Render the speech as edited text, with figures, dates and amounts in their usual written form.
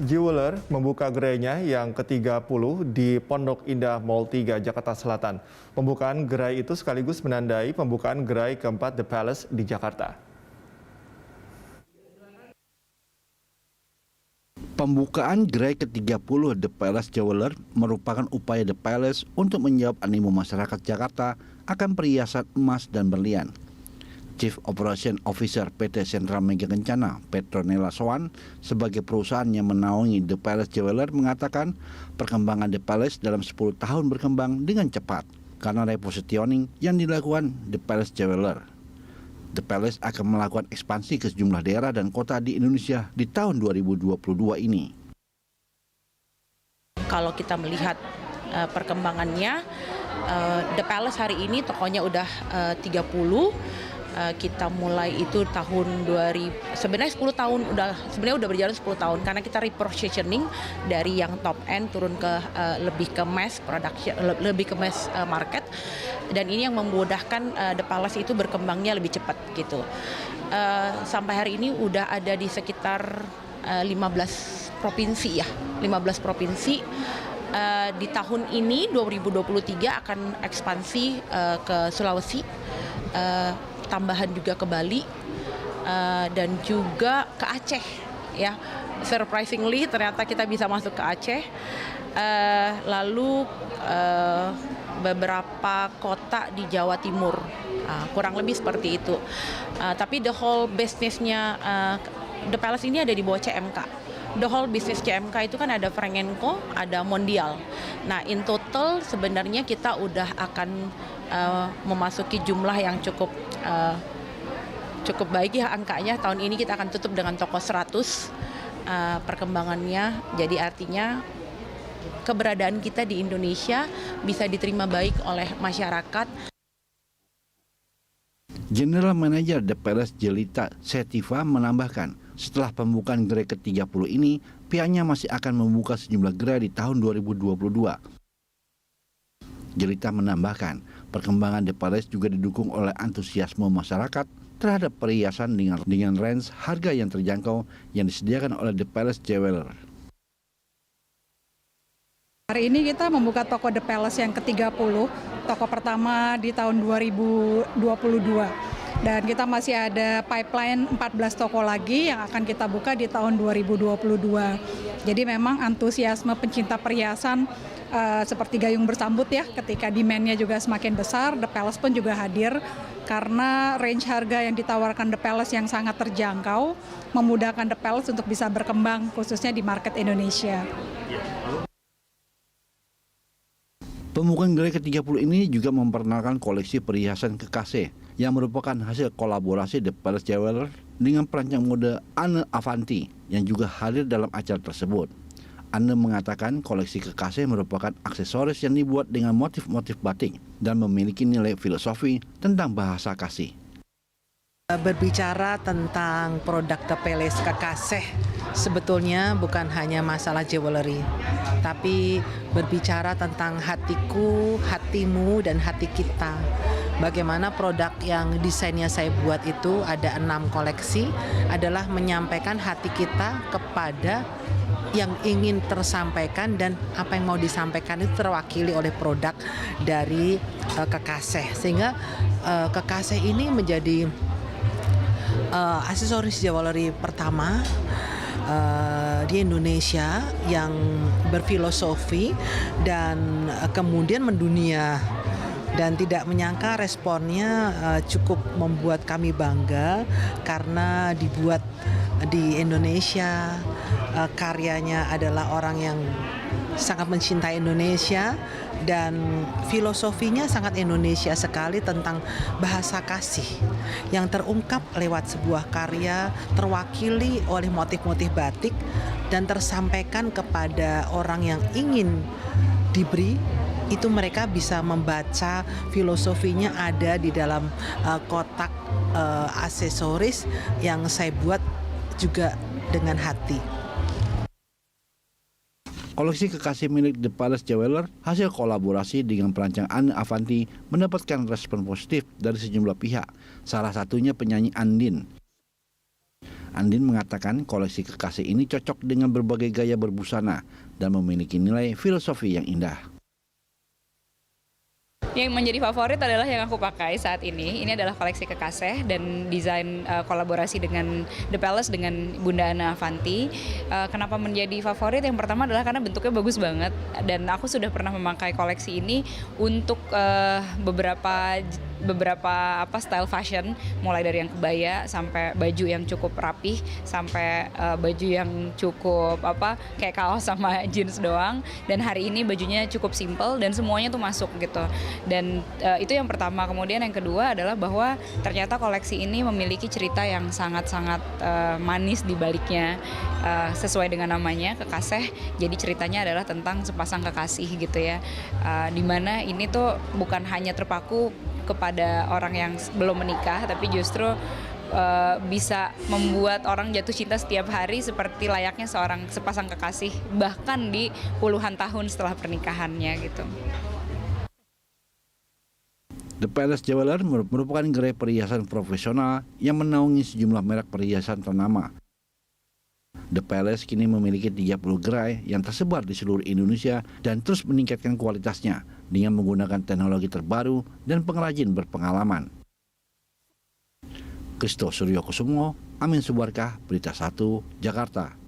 Jeweler membuka gerainya yang ke-30 di Pondok Indah Mall 3, Jakarta Selatan. Pembukaan gerai itu sekaligus menandai pembukaan gerai keempat The Palace di Jakarta. Pembukaan gerai ke-30 The Palace Jeweler merupakan upaya The Palace untuk menjawab animo masyarakat Jakarta akan perhiasan emas dan berlian. Chief Operation Officer PT Sentra Mega Kencana, Petronella Sowan, sebagai perusahaan yang menaungi The Palace Jeweler mengatakan perkembangan The Palace dalam 10 tahun berkembang dengan cepat karena repositioning yang dilakukan The Palace Jeweler. The Palace akan melakukan ekspansi ke sejumlah daerah dan kota di Indonesia di tahun 2022 ini. Kalau kita melihat perkembangannya, The Palace hari ini tokonya udah 30. Kita mulai itu tahun 2000, sebenarnya 10 tahun udah berjalan 10 tahun karena kita repositioning dari yang top end turun ke lebih ke mass production, lebih ke mass market, dan ini yang memudahkan The Palace itu berkembangnya lebih cepat gitu. Sampai hari ini udah ada di sekitar 15 provinsi ya, 15 provinsi. Di tahun ini 2023 akan ekspansi ke Sulawesi, tambahan juga ke Bali, dan juga ke Aceh ya. Surprisingly ternyata kita bisa masuk ke Aceh, lalu beberapa kota di Jawa Timur, kurang lebih seperti itu. Tapi the whole business-nya The Palace ini ada di bawah CMK. The whole business CMK itu kan ada Frank & Co, ada Mondial. Nah, in total sebenarnya kita udah akan memasuki jumlah yang cukup baik ya angkanya. Tahun ini kita akan tutup dengan toko 100 perkembangannya. Jadi artinya keberadaan kita di Indonesia bisa diterima baik oleh masyarakat. General Manager The Palace Jelita Setiva menambahkan, setelah pembukaan gerai ke-30 ini, pihaknya masih akan membuka sejumlah gerai di tahun 2022. Jelita menambahkan, perkembangan The Palace juga didukung oleh antusiasme masyarakat terhadap perhiasan dengan range harga yang terjangkau yang disediakan oleh The Palace Jeweler. Hari ini kita membuka toko The Palace yang ke-30, toko pertama di tahun 2022. Dan kita masih ada pipeline 14 toko lagi yang akan kita buka di tahun 2022. Jadi memang antusiasme pencinta perhiasan seperti gayung bersambut ya, ketika demand-nya juga semakin besar, The Palace pun juga hadir karena range harga yang ditawarkan The Palace yang sangat terjangkau memudahkan The Palace untuk bisa berkembang khususnya di market Indonesia. Pembukaan gerai ke-30 ini juga memperkenalkan koleksi perhiasan kekasih yang merupakan hasil kolaborasi The Palace Jeweler dengan perancang mode Anne Avanti yang juga hadir dalam acara tersebut. Anne mengatakan koleksi kekasih merupakan aksesoris yang dibuat dengan motif-motif batik dan memiliki nilai filosofi tentang bahasa kasih. Berbicara tentang produk The Palace kekasih sebetulnya bukan hanya masalah jewelry, tapi berbicara tentang hatiku, hatimu, dan hati kita. Bagaimana produk yang desainnya saya buat itu ada 6 koleksi adalah menyampaikan hati kita kepada yang ingin tersampaikan, dan apa yang mau disampaikan itu terwakili oleh produk dari kekasih. Sehingga kekasih ini menjadi aksesoris jewelry pertama di Indonesia yang berfilosofi dan kemudian mendunia, dan tidak menyangka responnya cukup membuat kami bangga karena dibuat di Indonesia. Karyanya adalah orang yang sangat mencintai Indonesia dan filosofinya sangat Indonesia sekali tentang bahasa kasih yang terungkap lewat sebuah karya, terwakili oleh motif-motif batik dan tersampaikan kepada orang yang ingin diberi. Itu mereka bisa membaca filosofinya ada di dalam kotak aksesoris yang saya buat juga dengan hati. Koleksi kekasih milik The Palace Jeweler hasil kolaborasi dengan perancang Anne Avanti mendapatkan respon positif dari sejumlah pihak, salah satunya penyanyi Andin. Andin mengatakan koleksi kekasih ini cocok dengan berbagai gaya berbusana dan memiliki nilai filosofi yang indah. Yang menjadi favorit adalah yang aku pakai saat ini. Ini adalah koleksi kekasih dan desain kolaborasi dengan The Palace dengan Bunda Ana Avanti. Kenapa menjadi favorit? Yang pertama adalah karena bentuknya bagus banget dan aku sudah pernah memakai koleksi ini untuk beberapa style fashion, mulai dari yang kebaya sampai baju yang cukup rapih sampai baju yang cukup kayak kaos sama jeans doang, dan hari ini bajunya cukup simple dan semuanya tuh masuk gitu. Dan itu yang pertama. Kemudian yang kedua adalah bahwa ternyata koleksi ini memiliki cerita yang sangat-sangat manis di baliknya, sesuai dengan namanya kekasih. Jadi ceritanya adalah tentang sepasang kekasih gitu ya, dimana ini tuh bukan hanya terpaku kepada orang yang belum menikah, tapi justru bisa membuat orang jatuh cinta setiap hari seperti layaknya sepasang kekasih, bahkan di puluhan tahun setelah pernikahannya gitu. The Palace Jeweler merupakan gerai perhiasan profesional yang menaungi sejumlah merek perhiasan ternama. The Palace kini memiliki 30 gerai yang tersebar di seluruh Indonesia dan terus meningkatkan kualitasnya dengan menggunakan teknologi terbaru dan pengrajin berpengalaman. Kristo Suryo Kusumo, Amin Subarkah, Berita 1, Jakarta.